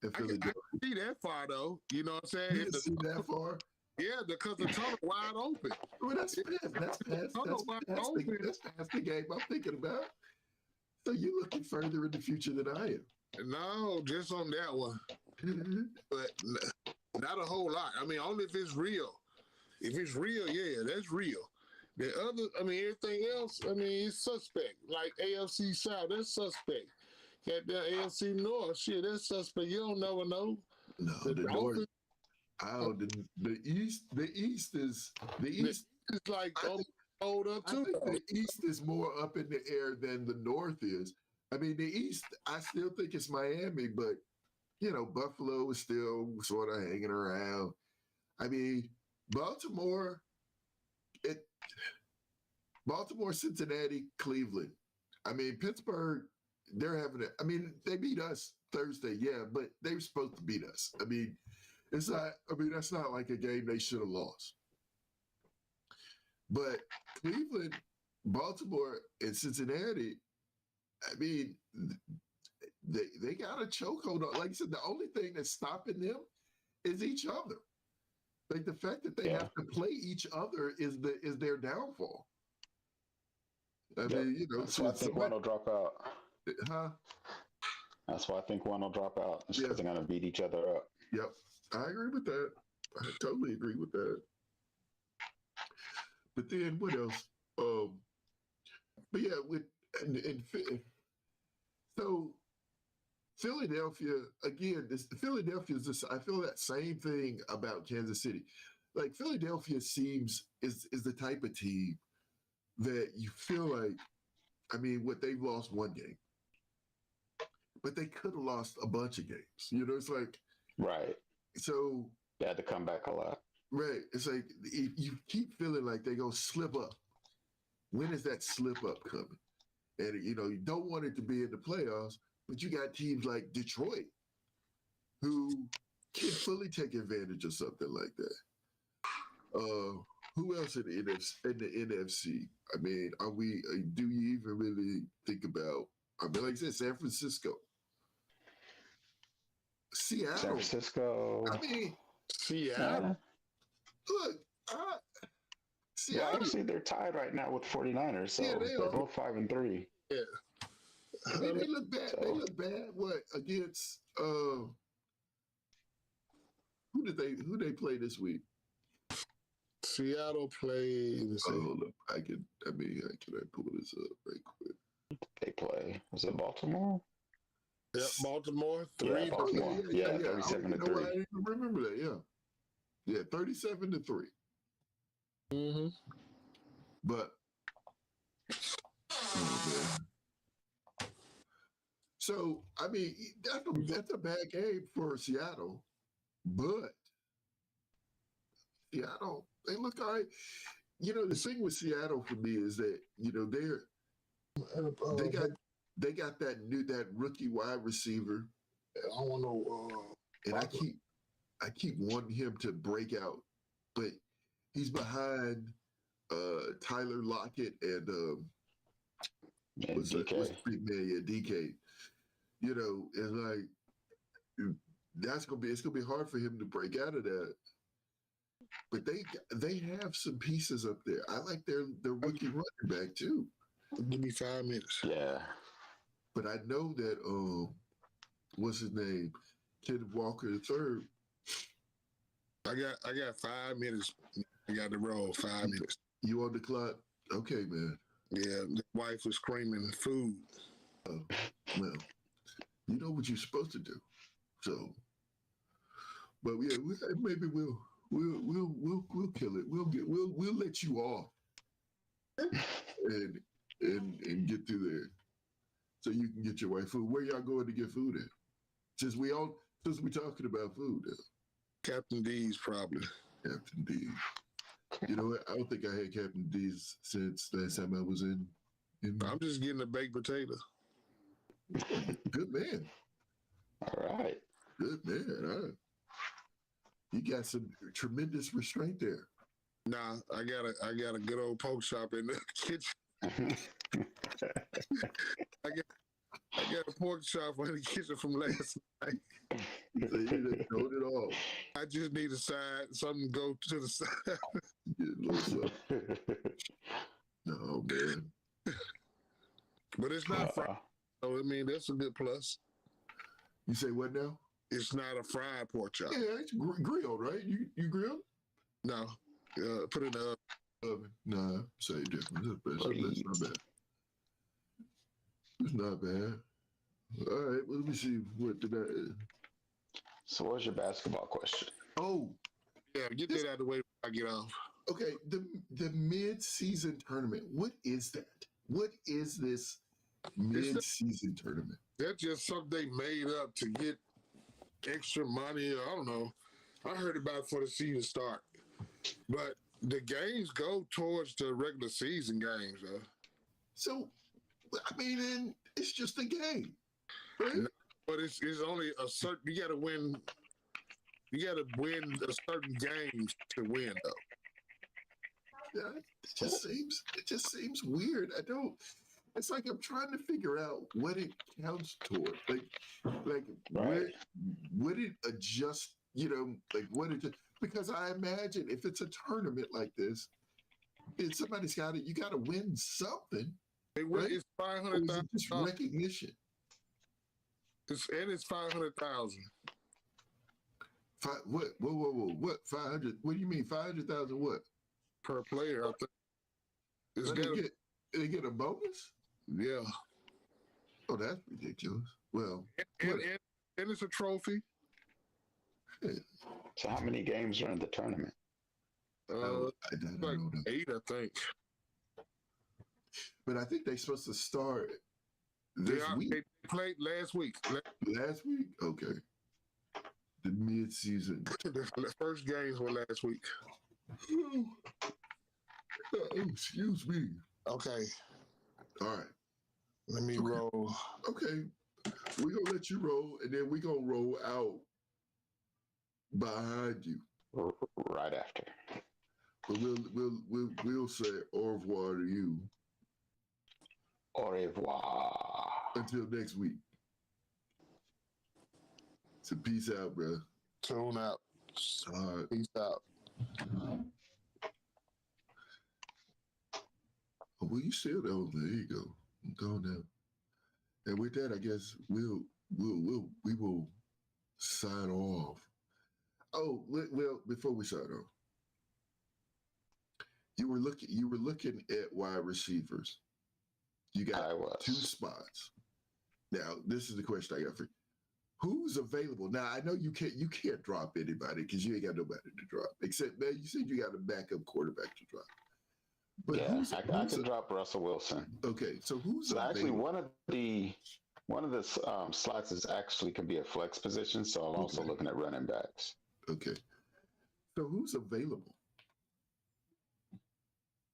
Philadelphia. I can see that far though. You know what I'm saying? You can see that far. Yeah, because the tunnel wide open. Well, that's past the game I'm thinking about. So you're looking further in the future than I am. No, just on that one. But not a whole lot. I mean, only if it's real. If it's real, yeah, that's real. The other, I mean, everything else, I mean, it's suspect. Like AFC South, that's suspect. Got the AFC North, shit, that's suspect. You don't never know. No, the North. The East is like hold up too. I think the East is more up in the air than the North is. I mean, the East, I still think it's Miami, but Buffalo is still sort of hanging around. I mean, Baltimore, Cincinnati, Cleveland. I mean, Pittsburgh, they're having it. I mean, they beat us Thursday, yeah, but they were supposed to beat us. I mean, it's not. I mean, that's not like a game they should have lost. But Cleveland, Baltimore, and Cincinnati, I mean, they got a chokehold on. Like I said, the only thing that's stopping them is each other. Like the fact that they have to play each other is their downfall. I mean, that's why I think one will drop out. Huh? That's why I think one will drop out. Because they're gonna beat each other up. Yep, I agree with that. I totally agree with that. But then what else? But yeah, so Philadelphia again. Philadelphia is this. I feel that same thing about Kansas City. Like Philadelphia is the type of team that you feel like. I mean, they've lost one game, but they could have lost a bunch of games. It's like right. So they had to come back a lot. Right. It's like you keep feeling like they're gonna slip up. When is that slip up coming? And you don't want it to be in the playoffs, but you got teams like Detroit who can fully take advantage of something like that. Who else in the NFC? I mean, do you even really think about? I mean, like I said, San Francisco, Seattle. San Francisco. I mean, Seattle. Look, Seattle. Well, actually, they're tied right now with 49ers, so they're both 5-3. Yeah. I mean, they look bad. They look bad. What against? Who they play this week? Seattle played. Hold up. Can I pull this up right quick? They play. Was it Baltimore? Yep, Baltimore. 3. Yeah, Baltimore. Yeah, 37-3. I didn't even remember that. Yeah, 37-3. Mm-hmm. But so I mean that's a bad game for Seattle, but Seattle they look all right. The thing with Seattle for me is that they got that rookie wide receiver. I don't know. And I keep wanting him to break out, but he's behind Tyler Lockett and what's the big man? Yeah, DK. And like it's gonna be hard for him to break out of that. But they have some pieces up there. I like their rookie running back too. Give me 5 minutes. Yeah. But I know that what's his name? Kenneth Walker III. I got 5 minutes. I got to roll 5 minutes. You on the clock? Okay, man. Yeah, the wife was screaming food. Oh, well, you know what you're supposed to do. So, but yeah, maybe we'll kill it. We'll let you off and get through there, so you can get your wife food. Where y'all going to get food at? Since we talking about food now. Captain D's probably. Captain D. You know what? I don't think I had Captain D's since last time I was in. I'm just getting a baked potato. Good man. All right. Good man. You got some tremendous restraint there. Nah, I got a good old pork chop in the kitchen. I got a pork chop in the kitchen from last night. So you done showed it all. I just need a side, something to go to the side. Get a little something. No, man. But it's not fried. So, I mean, that's a good plus. You say what now? It's not a fried pork chop. Yeah, it's grilled, right? You grilled? No. Put it in the oven. Nah, say different. That's not bad. It's not bad. All right, well, let me see what did I. So, what's your basketball question? Oh, yeah, get that out of the way before I get off. Okay, the mid-season tournament. What is that? What is this mid-season tournament? That's just something they made up to get extra money. I don't know. I heard about it before the season start, but the games go towards the regular season games, though. So, I mean, it's just a game, right? No, but it's only a certain. You got to win. You got to win a certain games to win, though. Yeah, it just seems weird. I don't. It's like I'm trying to figure out what it counts toward. Like right. would it adjust? What it? Because I imagine if it's a tournament like this, if somebody's got it. You got to win something. Right? It's 500,000. Just recognition. It's 500,000. What? Whoa! What? 500? What do you mean 500,000? What? Per player, I think. They get a bonus? Yeah. Oh, that's ridiculous. Well, and it's a trophy. So how many games are in the tournament? I don't like know that. 8, I think. But I think they're supposed to start this week. They played last week. Last week? Okay. The mid-season. The first games were last week. Oh, excuse me. Okay. All right. Let me roll. Okay. We're going to let you roll, and then we're going to roll out behind you. Right after. But we'll say au revoir to you. Au revoir. Until next week. So peace out, bro. Tune out. All right. Peace out. Oh, well, you still there. There you go. I'm going now. And with that, I guess we will sign off. Oh, well, before we sign off, you were looking at wide receivers. You got 2 spots. Now, this is the question I got for you. Who's available? Now, I know you can't drop anybody because you ain't got nobody to drop. Except that you said you got a backup quarterback to drop. But yeah, I can drop Russell Wilson. Okay, so who's actually one of the slots is actually can be a flex position. So I'm also looking at running backs. Okay, so who's available?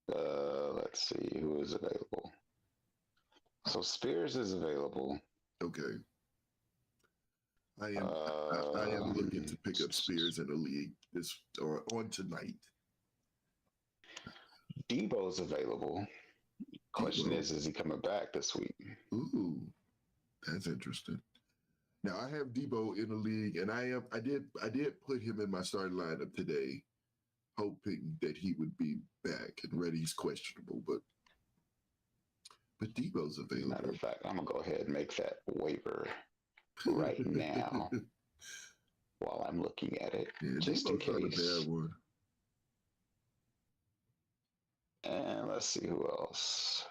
Let's see who is available. So Spears is available. Okay. I am looking to pick up Spears in the league on tonight. Debo's available. Question is he coming back this week? Ooh, that's interesting. Now I have Debo in the league, and I did put him in my starting lineup today, hoping that he would be back and ready. He's questionable, but Debo's available. Matter of fact, I'm gonna go ahead and make that waiver right now while I'm looking at it, just in case. Not a bad one. And let's see who else.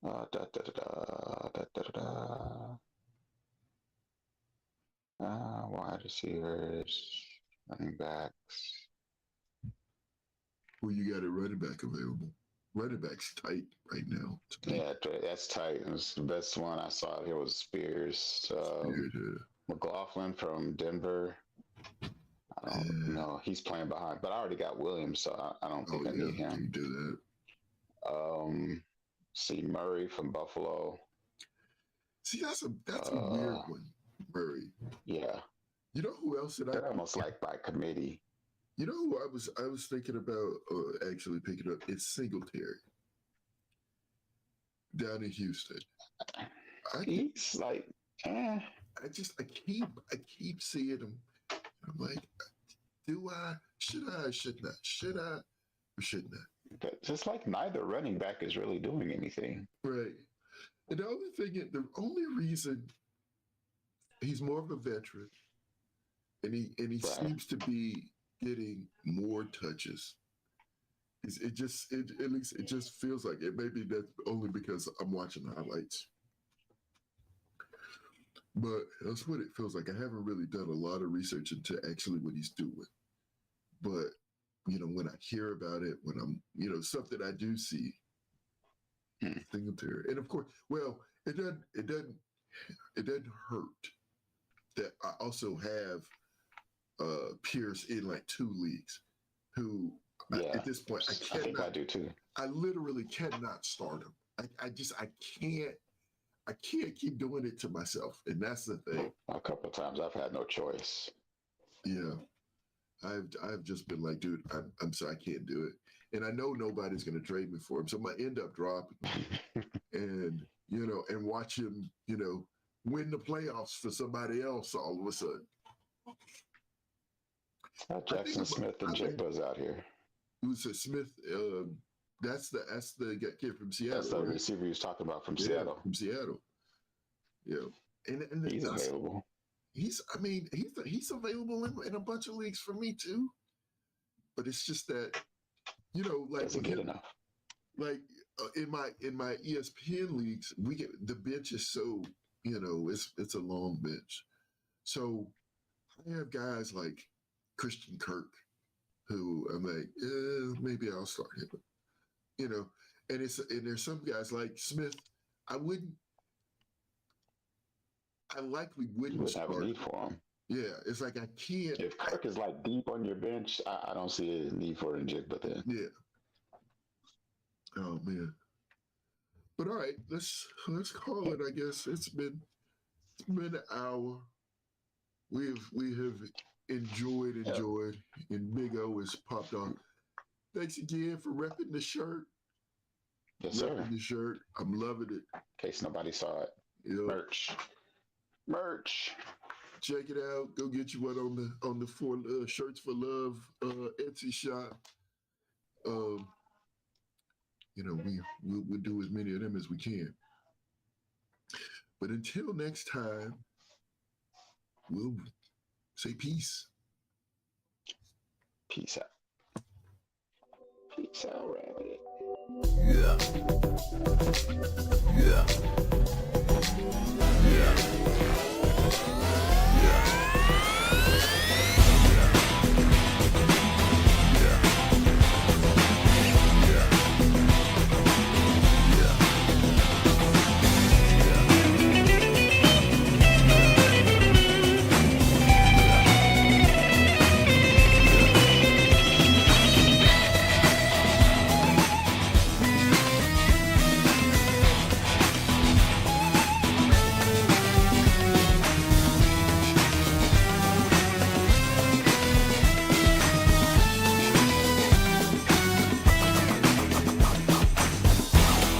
Wide receivers, running backs. Who you got a running back available? Running back's tight right now. Yeah, that's tight. It was the best one I saw here was Spears. McLaughlin from Denver. I don't know. He's playing behind, but I already got Williams, so I don't think I need him. You do that. See Murray from Buffalo. See, that's a weird one, Murray. Yeah. You know who else that They're almost like by committee. You know who I was thinking about actually picking up? It's Singletary down in Houston. He's like, I keep seeing him. I'm like, should I, or shouldn't I? But just like neither running back is really doing anything. Right. And the only reason he's more of a veteran and he seems to be getting more touches. It just feels like it. Maybe that's only because I'm watching the highlights. But that's what it feels like. I haven't really done a lot of research into actually what he's doing. But, when I hear about it, when I'm, stuff that I do see, Singletary. And of course, well, it doesn't hurt that I also have Pierce in like 2 leagues who at this point I think I do too. I literally cannot start him. I can't keep doing it to myself, and that's the thing. A couple of times I've had no choice. Yeah, I've just been like, dude, I'm sorry, I can't do it, and I know nobody's going to trade me for him, so I might end up dropping him, and and watch him, win the playoffs for somebody else all of a sudden. Jackson Smith and Jigba's out here. Who's Smith? That's the kid from Seattle. That's the receiver he was talking about from Seattle. From Seattle. Yeah, and he's available. He's available in a bunch of leagues for me too. But it's just that, like doesn't get enough. Like in my ESPN leagues, we get the bench is so it's a long bench. So I have guys like Christian Kirk, who I'm like, maybe I'll start him. And there's some guys like Smith. I likely wouldn't have a need for him. Yeah, it's like I can't. If Kirk is like deep on your bench, I don't see a need for a Jigba then. Yeah. Oh man. But all right, let's call it. I guess it's been an hour. We have enjoyed, and Big O has popped on. Thanks again for repping the shirt. Yes, sir. Repping the shirt. I'm loving it. In case nobody saw it. Merch. Check it out. Go get you one on the for Shirts for Love Etsy shop. We'll do as many of them as we can. But until next time, we'll say peace. Peace out. Peace out, Rabbit. Yeah.